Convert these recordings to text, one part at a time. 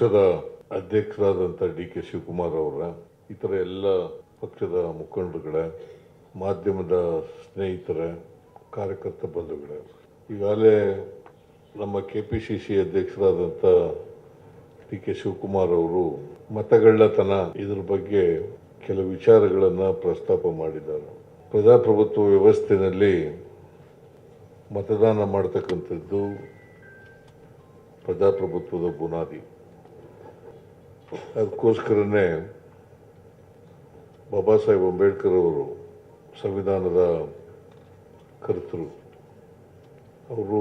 ಪಕ್ಷದ ಅಧ್ಯಕ್ಷರಾದಂಥ ಡಿ.ಕೆ. ಶಿವಕುಮಾರ್ ಅವರ ಇತರ ಎಲ್ಲ ಪಕ್ಷದ ಮುಖಂಡರುಗಳೇ, ಮಾಧ್ಯಮದ ಸ್ನೇಹಿತರೆ, ಕಾರ್ಯಕರ್ತ ಬಂಧುಗಳೇ, ಈಗಾಗಲೇ ನಮ್ಮ ಕೆಪಿಸಿಸಿ ಅಧ್ಯಕ್ಷರಾದಂಥ ಡಿ.ಕೆ. ಶಿವಕುಮಾರ್ ಅವರು ಮತಗಳ್ಳತನ ಇದ್ರ ಬಗ್ಗೆ ಕೆಲವು ವಿಚಾರಗಳನ್ನು ಪ್ರಸ್ತಾಪ ಮಾಡಿದ್ದಾರೆ. ಪ್ರಜಾಪ್ರಭುತ್ವ ವ್ಯವಸ್ಥೆಯಲ್ಲಿ ಮತದಾನ ಮಾಡತಕ್ಕಂಥದ್ದು ಪ್ರಜಾಪ್ರಭುತ್ವದ ಬುನಾದಿ. ಅದಕ್ಕೋಸ್ಕರನೇ ಬಾಬಾ ಸಾಹೇಬ್ ಅಂಬೇಡ್ಕರ್ ಅವರು ಸಂವಿಧಾನದ ಕರ್ತೃ. ಅವರು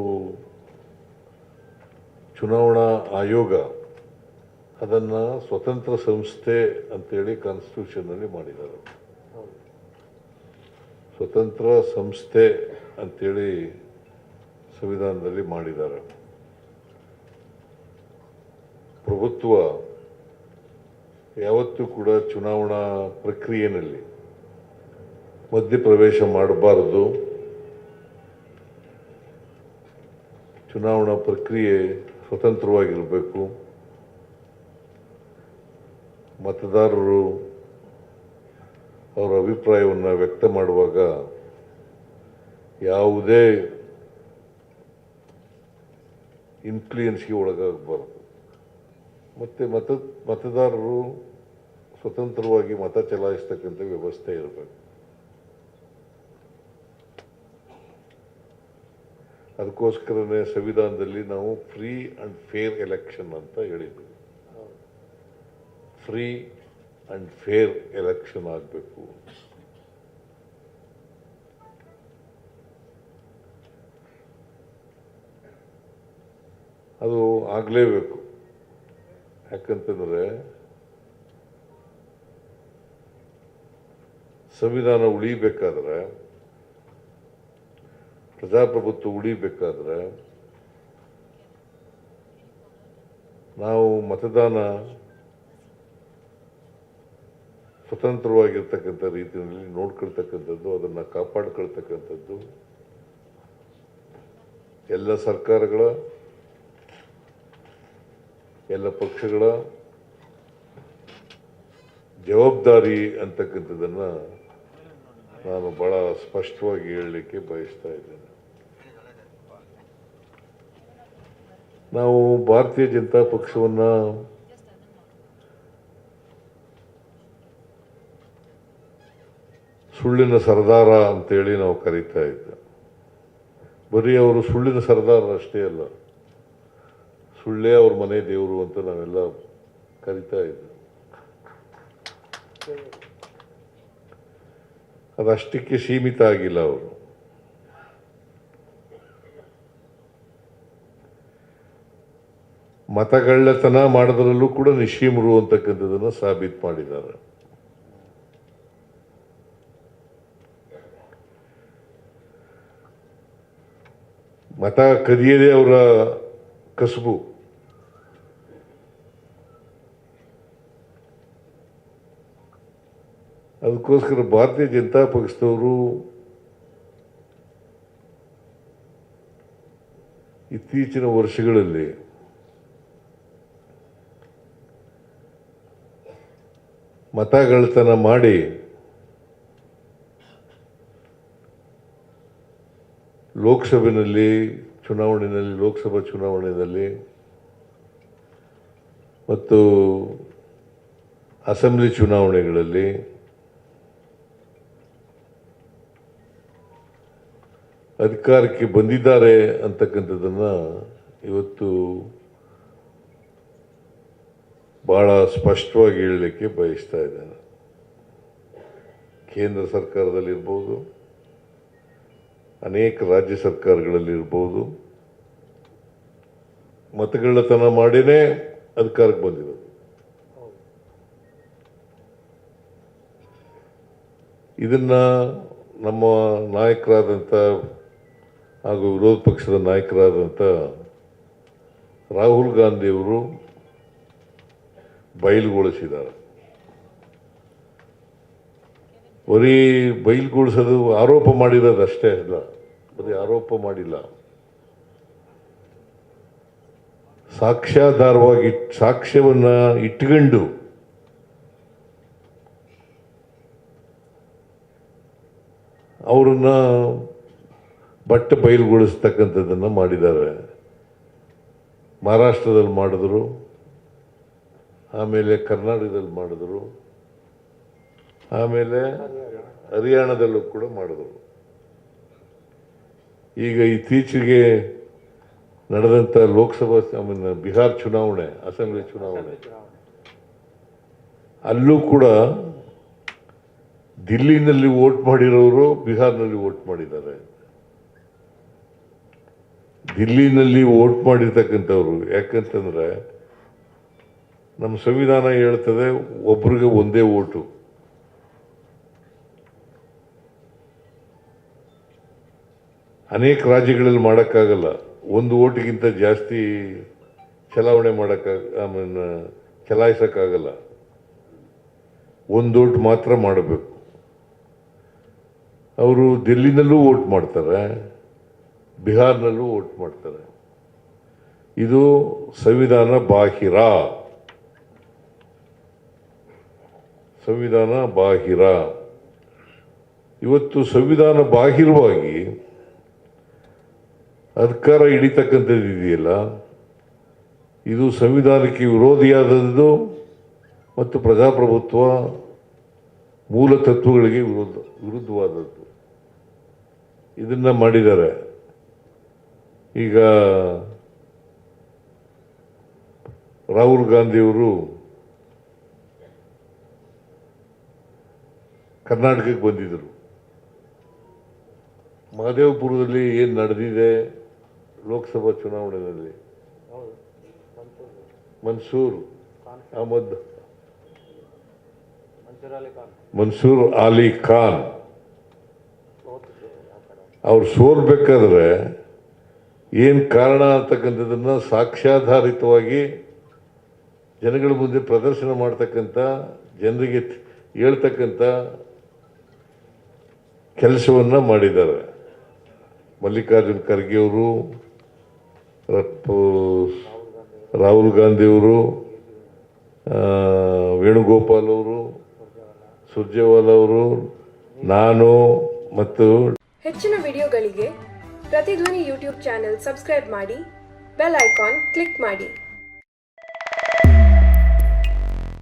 ಚುನಾವಣಾ ಆಯೋಗ ಅದನ್ನು ಸ್ವತಂತ್ರ ಸಂಸ್ಥೆ ಅಂತೇಳಿ ಕಾನ್ಸ್ಟಿಟ್ಯೂಷನ್ನಲ್ಲಿ ಮಾಡಿದ್ದಾರೆ. ಸ್ವತಂತ್ರ ಸಂಸ್ಥೆ ಅಂತೇಳಿ ಸಂವಿಧಾನದಲ್ಲಿ ಮಾಡಿದ್ದಾರೆ. ಪ್ರಭುತ್ವ ಯಾವತ್ತೂ ಕೂಡ ಚುನಾವಣಾ ಪ್ರಕ್ರಿಯೆಯಲ್ಲಿ ಮಧ್ಯಪ್ರವೇಶ ಮಾಡಬಾರದು. ಚುನಾವಣಾ ಪ್ರಕ್ರಿಯೆ ಸ್ವತಂತ್ರವಾಗಿರಬೇಕು. ಮತದಾರರು ಅವರ ಅಭಿಪ್ರಾಯವನ್ನು ವ್ಯಕ್ತ ಮಾಡುವಾಗ ಯಾವುದೇ ಇನ್ಫ್ಲೂಯೆನ್ಸ್ಗೆ ಒಳಗಾಗಬಾರದು. ಮತ್ತು ಮತದಾರರು ಸ್ವತಂತ್ರವಾಗಿ ಮತ ಚಲಾಯಿಸ್ತಕ್ಕಂಥ ವ್ಯವಸ್ಥೆ ಇರಬೇಕು. ಅದಕ್ಕೋಸ್ಕರನೇ ಸಂವಿಧಾನದಲ್ಲಿ ನಾವು ಫ್ರೀ ಆ್ಯಂಡ್ ಫೇರ್ ಎಲೆಕ್ಷನ್ ಅಂತ ಹೇಳಿದ್ವಿ. ಫ್ರೀ ಆ್ಯಂಡ್ ಫೇರ್ ಎಲೆಕ್ಷನ್ ಆಗಬೇಕು. ಅದು ಆಗಲೇಬೇಕು. ಯಾಕಂತಂದರೆ ಸಂವಿಧಾನ ಉಳಿಬೇಕಾದ್ರೆ, ಪ್ರಜಾಪ್ರಭುತ್ವ ಉಳಿಬೇಕಾದ್ರೆ ನಾವು ಮತದಾನ ಸ್ವತಂತ್ರವಾಗಿರ್ತಕ್ಕಂಥ ರೀತಿಯಲ್ಲಿ ನೋಡ್ಕೊಳ್ತಕ್ಕಂಥದ್ದು, ಅದನ್ನು ಕಾಪಾಡ್ಕೊಳ್ತಕ್ಕಂಥದ್ದು ಎಲ್ಲ ಸರ್ಕಾರಗಳ, ಎಲ್ಲ ಪಕ್ಷಗಳ ಜವಾಬ್ದಾರಿ ಅಂತಕ್ಕಂಥದ್ದನ್ನು ನಾನು ಭಾಳ ಸ್ಪಷ್ಟವಾಗಿ ಹೇಳಲಿಕ್ಕೆ ಬಯಸ್ತಾ ಇದ್ದೇನೆ. ನಾವು ಭಾರತೀಯ ಜನತಾ ಪಕ್ಷವನ್ನು ಸುಳ್ಳಿನ ಸರ್ದಾರ ಅಂತೇಳಿ ನಾವು ಕರೀತಾ ಇದ್ದೆ. ಬರೀ ಅವರು ಸುಳ್ಳಿನ ಸರ್ದಾರ ಅಷ್ಟೇ ಅಲ್ಲ, ಸುಳ್ಳೇ ಅವ್ರ ಮನೆ ದೇವರು ಅಂತ ನಾವೆಲ್ಲ ಕರಿತಾ ಇದ್ದೆ. ಅದಷ್ಟಕ್ಕೆ ಸೀಮಿತ ಆಗಿಲ್ಲ. ಅವರು ಮತಗಳ್ಳತನ ಮಾಡೋದ್ರಲ್ಲೂ ಕೂಡ ನಿಶ್ಚೀಮರು ಅಂತಕ್ಕಂಥದ್ದನ್ನು ಸಾಬೀತು ಮಾಡಿದ್ದಾರೆ. ಮತ ಕದಿಯದೇ ಅವರ ಕಸುಬು. ಅದಕ್ಕೋಸ್ಕರ ಭಾರತೀಯ ಜನತಾ ಪಕ್ಷದವರು ಇತ್ತೀಚಿನ ವರ್ಷಗಳಲ್ಲಿ ಮತಗಳ್ಳತನ ಮಾಡಿ ಲೋಕಸಭಾ ಚುನಾವಣೆಯಲ್ಲಿ ಮತ್ತು ಅಸೆಂಬ್ಲಿ ಚುನಾವಣೆಗಳಲ್ಲಿ ಅಧಿಕಾರಕ್ಕೆ ಬಂದಿದ್ದಾರೆ ಅಂತಕ್ಕಂಥದ್ದನ್ನು ಇವತ್ತು ಭಾಳ ಸ್ಪಷ್ಟವಾಗಿ ಹೇಳಲಿಕ್ಕೆ ಬಯಸ್ತಾ ಇದ್ದೇನೆ. ಕೇಂದ್ರ ಸರ್ಕಾರದಲ್ಲಿರ್ಬೋದು, ಅನೇಕ ರಾಜ್ಯ ಸರ್ಕಾರಗಳಲ್ಲಿರ್ಬೋದು, ಮತಗಳ್ಳತನ ಮಾಡಿನೇ ಅಧಿಕಾರಕ್ಕೆ ಬಂದಿರೋದು. ಇದನ್ನು ನಮ್ಮ ನಾಯಕರಾದಂಥ ಹಾಗೂ ವಿರೋಧ ಪಕ್ಷದ ನಾಯಕರಾದಂಥ ರಾಹುಲ್ ಗಾಂಧಿಯವರು ಬಯಲುಗೊಳಿಸಿದ್ದಾರೆ. ಬರೀ ಬಯಲುಗೊಳಿಸೋದು, ಆರೋಪ ಮಾಡಿರೋದು ಅಷ್ಟೇ ಅಲ್ಲ, ಬರೀ ಆರೋಪ ಮಾಡಿಲ್ಲ, ಸಾಕ್ಷ್ಯಾಧಾರವಾಗಿ ಸಾಕ್ಷ್ಯವನ್ನು ಇಟ್ಕೊಂಡು ಅವರನ್ನು ಬಟ್ಟೆ ಬಯಲುಗೊಳಿಸ್ತಕ್ಕಂಥದ್ದನ್ನು ಮಾಡಿದ್ದಾರೆ. ಮಹಾರಾಷ್ಟ್ರದಲ್ಲಿ ಮಾಡಿದ್ರು, ಆಮೇಲೆ ಕರ್ನಾಟಕದಲ್ಲಿ ಮಾಡಿದ್ರು, ಆಮೇಲೆ ಹರಿಯಾಣದಲ್ಲೂ ಕೂಡ ಮಾಡಿದ್ರು. ಈಗ ಇತ್ತೀಚೆಗೆ ನಡೆದಂಥ ಲೋಕಸಭಾ ಬಿಹಾರ್ ಚುನಾವಣೆ, ಅಸೆಂಬ್ಲಿ ಚುನಾವಣೆ, ಅಲ್ಲೂ ಕೂಡ ದಿಲ್ಲಿನಲ್ಲಿ ವೋಟ್ ಮಾಡಿರೋರು ಬಿಹಾರ್ನಲ್ಲಿ ವೋಟ್ ಮಾಡಿದ್ದಾರೆ. ದಿಲ್ಲಿನಲ್ಲಿ ವೋಟ್ ಮಾಡಿರ್ತಕ್ಕಂಥವ್ರು, ಯಾಕಂತಂದ್ರೆ ನಮ್ಮ ಸಂವಿಧಾನ ಹೇಳ್ತದೆ ಒಬ್ರಿಗೆ ಒಂದೇ ವೋಟು. ಅನೇಕ ರಾಜ್ಯಗಳಲ್ಲಿ ಮಾಡೋಕ್ಕಾಗಲ್ಲ, ಒಂದು ಓಟಿಗಿಂತ ಜಾಸ್ತಿ ಚಲಾವಣೆ ಚಲಾಯಿಸೋಕ್ಕಾಗಲ್ಲ, ಒಂದು ಓಟ್ ಮಾತ್ರ ಮಾಡಬೇಕು. ಅವರು ದಿಲ್ಲಿನಲ್ಲೂ ವೋಟ್ ಮಾಡ್ತಾರೆ, ಬಿಹಾರ್ನಲ್ಲೂ ವೋಟ್ ಮಾಡ್ತಾರೆ. ಇದು ಸಂವಿಧಾನ ಬಾಹಿರ, ಸಂವಿಧಾನ ಬಾಹಿರ. ಇವತ್ತು ಸಂವಿಧಾನ ಬಾಹಿರವಾಗಿ ಅಧಿಕಾರ ಹಿಡಿತಕ್ಕಂಥದ್ದು ಇದೆಯಲ್ಲ, ಇದು ಸಂವಿಧಾನಕ್ಕೆ ವಿರೋಧಿಯಾದದ್ದು ಮತ್ತು ಪ್ರಜಾಪ್ರಭುತ್ವ ಮೂಲ ತತ್ವಗಳಿಗೆ ವಿರುದ್ಧವಾದದ್ದು. ಇದನ್ನು ಮಾಡಿದ್ದಾರೆ. ಈಗ ರಾಹುಲ್ ಗಾಂಧಿಯವರು ಕರ್ನಾಟಕಕ್ಕೆ ಬಂದಿದ್ದರು. ಮಹದೇವಪುರದಲ್ಲಿ ಏನು ನಡೆದಿದೆ ಲೋಕಸಭಾ ಚುನಾವಣೆಯಲ್ಲಿ, ಮನ್ಸೂರ್ ಅಲಿ ಖಾನ್ ಅವ್ರು ಸೋಲ್ಬೇಕಾದ್ರೆ ಏನು ಕಾರಣ ಅಂತಕ್ಕಂಥದ್ದನ್ನು ಸಾಕ್ಷ್ಯಾಧಾರಿತವಾಗಿ ಜನಗಳ ಮುಂದೆ ಪ್ರದರ್ಶನ ಮಾಡ್ತಕ್ಕಂಥ, ಜನರಿಗೆ ಹೇಳ್ತಕ್ಕಂಥ ಕೆಲಸವನ್ನು ಮಾಡಿದ್ದಾರೆ. ಮಲ್ಲಿಕಾರ್ಜುನ್ ಖರ್ಗೆ ಅವರು, ರಾಹುಲ್ ಗಾಂಧಿಯವರು, ವೇಣುಗೋಪಾಲ್ ಅವರು, ಸುರ್ಜೇವಾಲಾ ಅವರು, ನಾನು ಮತ್ತು ಹೆಚ್ಚಿನ ವಿಡಿಯೋಗಳಿಗೆ ಪ್ರತಿಧ್ವನಿ ಯೂಟ್ಯೂಬ್ ಚಾನೆಲ್ ಸಬ್ಸ್ಕ್ರೈಬ್ ಮಾಡಿ, ಬೆಲ್ ಐಕಾನ್ ಕ್ಲಿಕ್ ಮಾಡಿ.